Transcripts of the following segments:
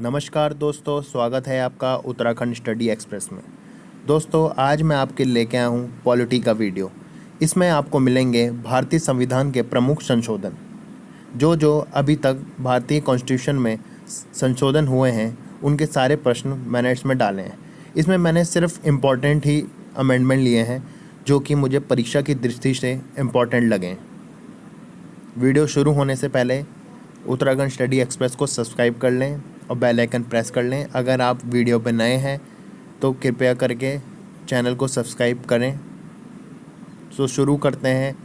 नमस्कार दोस्तों, स्वागत है आपका उत्तराखंड स्टडी एक्सप्रेस में। दोस्तों, आज मैं आपके लेके आया हूँ पॉलिटी का वीडियो। इसमें आपको मिलेंगे भारतीय संविधान के प्रमुख संशोधन, जो जो अभी तक भारतीय कॉन्स्टिट्यूशन में संशोधन हुए हैं, उनके सारे प्रश्न मैंने इसमें डाले हैं। इसमें मैंने सिर्फ इम्पॉर्टेंट ही अमेंडमेंट लिए हैं, जो कि मुझे परीक्षा की दृष्टि से इम्पॉर्टेंट लगे। वीडियो शुरू होने से पहले उत्तराखंड स्टडी एक्सप्रेस को सब्सक्राइब कर लें और बेल आइकन प्रेस कर लें। अगर आप वीडियो पर नए हैं तो कृपया करके चैनल को सब्सक्राइब करें। तो शुरू करते हैं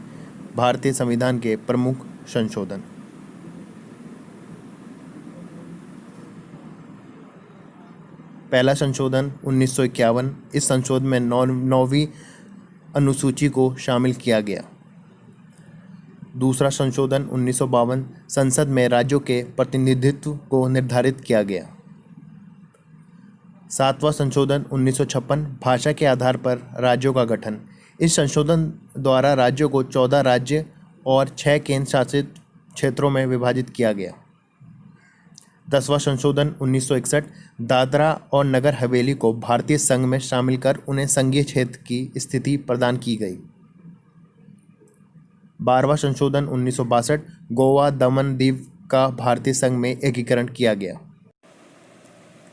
भारतीय संविधान के प्रमुख संशोधन। पहला संशोधन 1951। इस संशोधन में नौवीं अनुसूची को शामिल किया गया। दूसरा संशोधन 1952, संसद में राज्यों के प्रतिनिधित्व को निर्धारित किया गया। सातवां संशोधन 1956, भाषा के आधार पर राज्यों का गठन। इस संशोधन द्वारा राज्यों को 14 राज्य और 6 केंद्र शासित क्षेत्रों में विभाजित किया गया। 10वां संशोधन 1961, दादरा और नगर हवेली को भारतीय संघ में शामिल कर उन्हें संघीय क्षेत्र की स्थिति प्रदान की गई। 12वां संशोधन 1962, गोवा दमन दीव का भारतीय संघ में एकीकरण किया गया।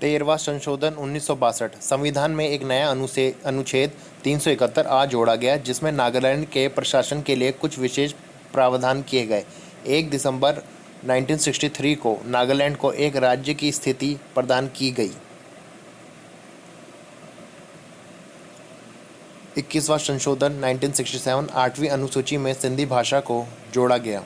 13वां संशोधन 1962, संविधान में एक नया अनुच्छेद 371 आ जोड़ा गया, जिसमें नागालैंड के प्रशासन के लिए कुछ विशेष प्रावधान किए गए। 1 दिसंबर 1963 को नागालैंड को एक राज्य की स्थिति प्रदान की गई। 21वां संशोधन 1967, 8वीं अनुसूची में सिंधी भाषा को जोड़ा गया।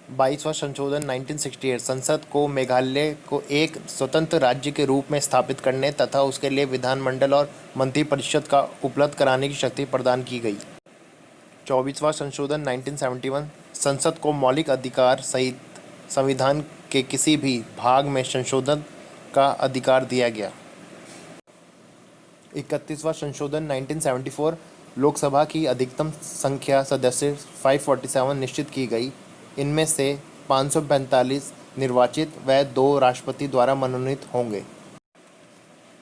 22वां संशोधन 1968, संसद को मेघालय को एक स्वतंत्र राज्य के रूप में स्थापित करने तथा उसके लिए विधानमंडल और मंत्रिपरिषद का उपलब्ध कराने की शक्ति प्रदान की गई। 24वां संशोधन 1971, संसद को मौलिक अधिकार सहित संविधान के किसी भी भाग में संशोधन का अधिकार दिया गया। 31वां संशोधन 1974, लोकसभा की अधिकतम संख्या सदस्य 547 निश्चित की गई। इनमें से 545 निर्वाचित व 2 राष्ट्रपति द्वारा मनोनीत होंगे।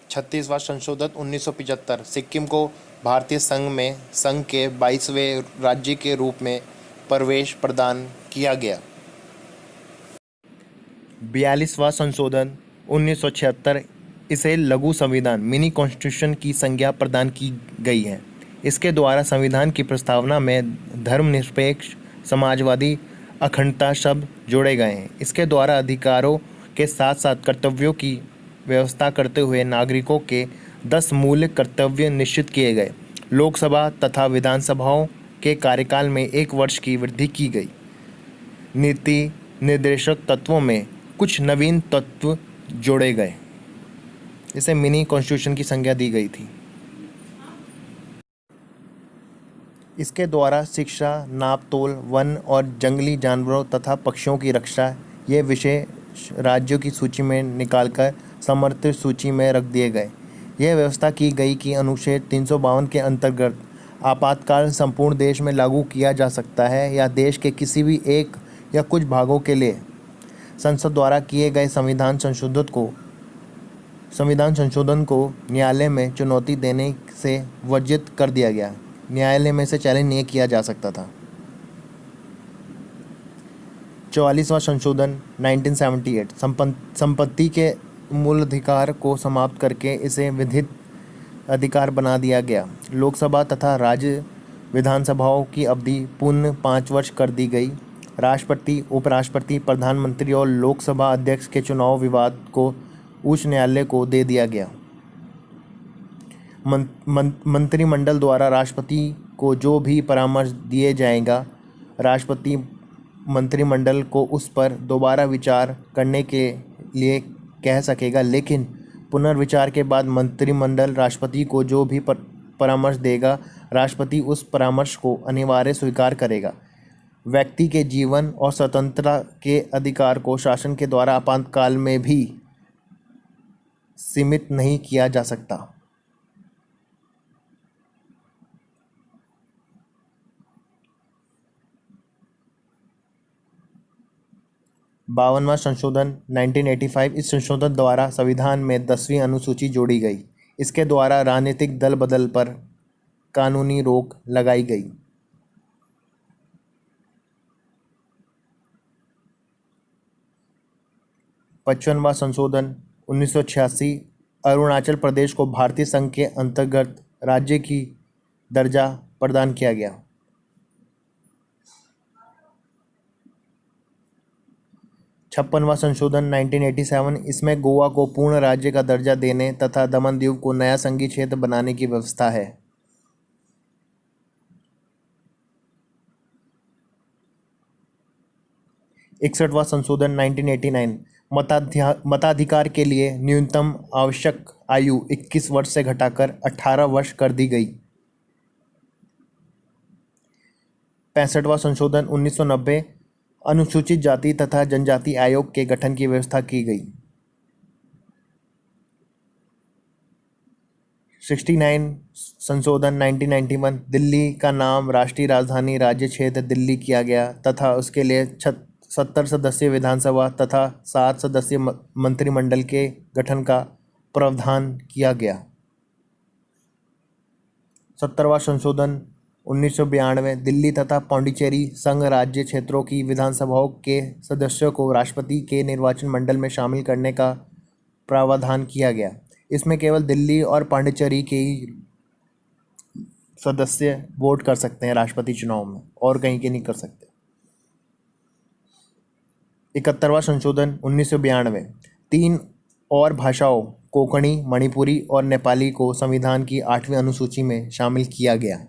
36वां संशोधन 1975, सिक्किम को भारतीय संघ में संघ के 22वें राज्य के रूप में प्रवेश प्रदान किया गया। 42वां संशोधन 1976, इसे लघु संविधान मिनी कॉन्स्टिट्यूशन की संज्ञा प्रदान की गई है। इसके द्वारा संविधान की प्रस्तावना में धर्मनिरपेक्ष, समाजवादी, अखंडता शब्द जोड़े गए हैं। इसके द्वारा अधिकारों के साथ साथ कर्तव्यों की व्यवस्था करते हुए नागरिकों के 10 मूल कर्तव्य निश्चित किए गए। लोकसभा तथा विधानसभाओं के कार्यकाल में 1 वर्ष की वृद्धि की गई। नीति निर्देशक तत्वों में कुछ नवीन तत्व जोड़े गए। इसे मिनी कॉन्स्टिट्यूशन की संज्ञा दी गई थी। इसके द्वारा शिक्षा, नापतोल, वन और जंगली जानवरों तथा पक्षियों की रक्षा ये विषय राज्यों की सूची में निकालकर समर्थित सूची में रख दिए गए। यह व्यवस्था की गई कि अनुच्छेद 352 के अंतर्गत आपातकाल संपूर्ण देश में लागू किया जा सकता है या देश के किसी भी एक या कुछ भागों के लिए संसद द्वारा किए गए संविधान संशोधन को न्यायालय में चुनौती देने से वर्जित कर दिया गया। न्यायालय में से चैलेंज नहीं किया जा सकता था। 44वां संशोधन 1978, संपत्ति के मूलाधिकार को समाप्त करके इसे विधिक अधिकार बना दिया गया। लोकसभा तथा राज्य विधानसभाओं की अवधि पुनः 5 वर्ष कर दी गई। राष्ट्रपति, उपराष्ट्रपति, प्रधानमंत्री और लोकसभा अध्यक्ष के चुनाव विवाद को उच्च न्यायालय को दे दिया गया। मंत्रिमंडल द्वारा राष्ट्रपति को जो भी परामर्श दिए जाएगा, राष्ट्रपति मंत्रिमंडल को उस पर दोबारा विचार करने के लिए कह सकेगा, लेकिन पुनर्विचार के बाद मंत्रिमंडल राष्ट्रपति को जो भी परामर्श देगा, राष्ट्रपति उस परामर्श को अनिवार्य स्वीकार करेगा। व्यक्ति के जीवन और स्वतंत्रता के अधिकार को शासन के द्वारा आपातकाल में भी सीमित नहीं किया जा सकता। 52वां संशोधन 1985, इस संशोधन द्वारा संविधान में 10वीं अनुसूची जोड़ी गई। इसके द्वारा राजनीतिक दल बदल पर कानूनी रोक लगाई गई। 55वां संशोधन 1986, अरुणाचल प्रदेश को भारतीय संघ के अंतर्गत राज्य की दर्जा प्रदान किया गया। 56वां संशोधन 1987, इसमें गोवा को पूर्ण राज्य का दर्जा देने तथा दमन दीव को नया संघीय क्षेत्र बनाने की व्यवस्था है। 61वां संशोधन 1989, मताधिकार के लिए न्यूनतम आवश्यक आयु 21 वर्ष से घटाकर 18 वर्ष कर दी गई। 65वां संशोधन 1990, अनुसूचित जाति तथा जनजाति आयोग के गठन की व्यवस्था की गई। 69 संशोधन 1991, दिल्ली का नाम राष्ट्रीय राजधानी राज्य क्षेत्र दिल्ली किया गया तथा उसके लिए 70 सदस्यीय विधानसभा तथा 7 सदस्यीय मंत्रिमंडल के गठन का प्रावधान किया गया। 70वां संशोधन 1992, दिल्ली तथा पांडिचेरी संघ राज्य क्षेत्रों की विधानसभाओं के सदस्यों को राष्ट्रपति के निर्वाचन मंडल में शामिल करने का प्रावधान किया गया। इसमें केवल दिल्ली और पांडिचेरी के ही सदस्य वोट कर सकते हैं राष्ट्रपति चुनाव में, और कहीं के नहीं कर सकते। 71वां संशोधन 1992, 3 और भाषाओं कोंकणी, मणिपुरी और नेपाली को संविधान की 8वीं अनुसूची में शामिल किया गया।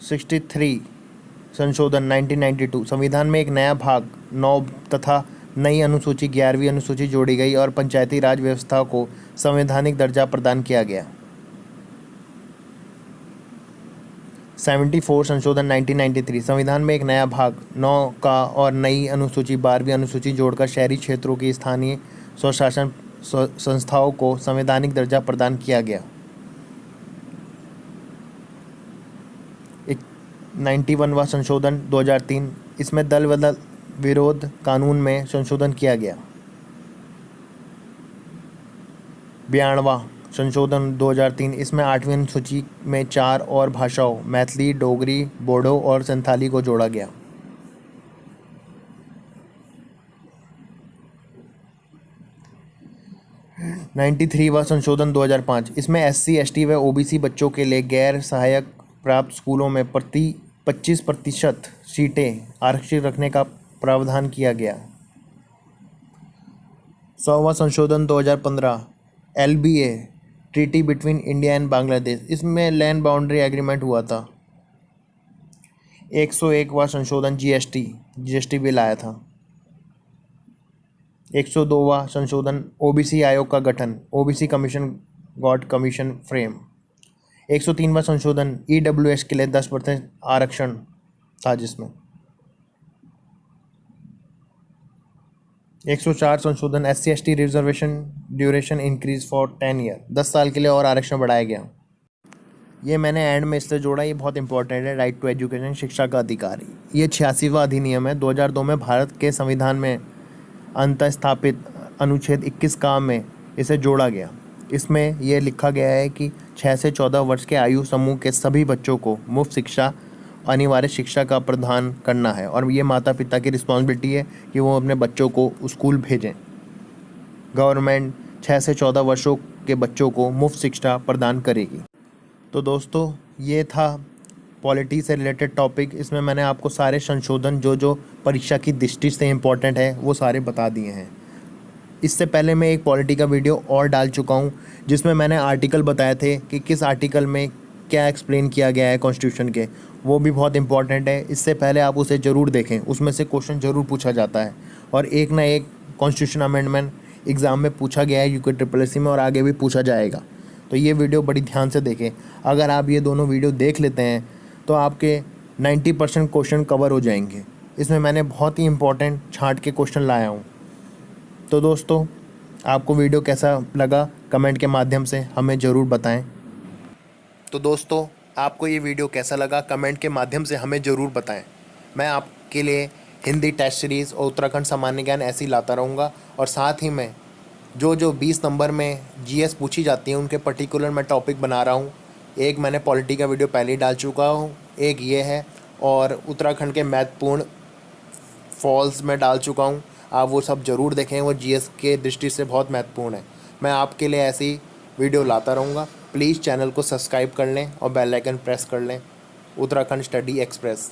63 संशोधन 1992, संविधान में एक नया भाग 9 तथा नई अनुसूची 11वीं अनुसूची जोड़ी गई और पंचायती राज व्यवस्था को संवैधानिक दर्जा प्रदान किया गया। 74 संशोधन 1993, संविधान में एक नया भाग 9 का और नई अनुसूची 12वीं अनुसूची जोड़कर शहरी क्षेत्रों की स्थानीय स्वशासन संस्थाओं को संवैधानिक दर्जा प्रदान किया गया। 91वां संशोधन 2003, इसमें दल बदल विरोध कानून में संशोधन किया गया। 92वां संशोधन 2003, इसमें 8वीं अनुसूची में 4 और भाषाओं मैथिली, डोगरी, बोडो और संथाली को जोड़ा गया। 93वां संशोधन 2005, इसमें SC, ST व OBC बच्चों के लिए गैर सहायक प्राप्त स्कूलों में प्रति 25% सीटें आरक्षित रखने का प्रावधान किया गया। 100वां संशोधन 2015, LBA treaty between India and Bangladesh, इसमें लैंड बाउंड्री एग्रीमेंट हुआ था। 101वां संशोधन GST बिल आया था। 102वां संशोधन OBC आयोग का गठन, OBC commission got commission frame. 103वां संशोधन EWS के लिए 10% आरक्षण था जिसमें। 104 संशोधन SC ST reservation duration increase for 10 year, 10 साल के लिए और आरक्षण बढ़ाया गया। ये मैंने एंड में इसलिए जोड़ा, ये बहुत इंपॉर्टेंट है। राइट टू एजुकेशन, शिक्षा का अधिकार। ये 86वां अधिनियम है। 2002 में भारत के संविधान में अंतःस्थापित अनुच्छेद 21 का में इसे जोड़ा गया। इसमें यह लिखा गया है कि 6 से 14 वर्ष के आयु समूह के सभी बच्चों को मुफ्त शिक्षा, अनिवार्य शिक्षा का प्रदान करना है और ये माता पिता की रिस्पॉन्सिबिलिटी है कि वो अपने बच्चों को स्कूल भेजें। गवर्नमेंट 6 से 14 वर्षों के बच्चों को मुफ्त शिक्षा प्रदान करेगी। तो दोस्तों, ये था पॉलिटी से रिलेटेड टॉपिक। इसमें मैंने आपको सारे संशोधन जो परीक्षा की दृष्टि से इम्पोर्टेंट है वो सारे बता दिए हैं। इससे पहले मैं एक पॉलिटी का वीडियो और डाल चुका हूँ जिसमें मैंने आर्टिकल बताए थे कि किस आर्टिकल में क्या एक्सप्लेन किया गया है कॉन्स्टिट्यूशन के, वो भी बहुत इंपॉर्टेंट है। इससे पहले आप उसे ज़रूर देखें, उसमें से क्वेश्चन ज़रूर पूछा जाता है और एक ना एक कॉन्स्टिट्यूशन अमेंडमेंट एग्ज़ाम में पूछा गया है UK SSS में और आगे भी पूछा जाएगा। तो ये वीडियो बड़ी ध्यान से देखें। अगर आप ये दोनों वीडियो देख लेते हैं तो आपके 90% क्वेश्चन कवर हो जाएंगे। इसमें मैंने बहुत ही इंपॉर्टेंट छांट के क्वेश्चन लाया हूँ। तो दोस्तों, आपको वीडियो कैसा लगा कमेंट के माध्यम से हमें ज़रूर बताएं। तो दोस्तों, आपको ये वीडियो कैसा लगा कमेंट के माध्यम से हमें ज़रूर बताएं। मैं आपके लिए हिंदी टेस्ट सीरीज़ और उत्तराखंड सामान्य ज्ञान ऐसे ही लाता रहूँगा, और साथ ही मैं जो 20 नंबर में जीएस पूछी जाती हैं उनके पर्टिकुलर मैं टॉपिक बना रहा हूँ। एक मैंने पॉलिटी का वीडियो पहले ही डाल चुका हूँ, एक ये है, और उत्तराखंड के महत्वपूर्ण फॉल्स में डाल चुका हूँ। आप वो सब ज़रूर देखें, वो जीएस के दृष्टि से बहुत महत्वपूर्ण है। मैं आपके लिए ऐसी वीडियो लाता रहूँगा। प्लीज़ चैनल को सब्सक्राइब कर लें और बेल आइकन प्रेस कर लें। Uttarakhand study express.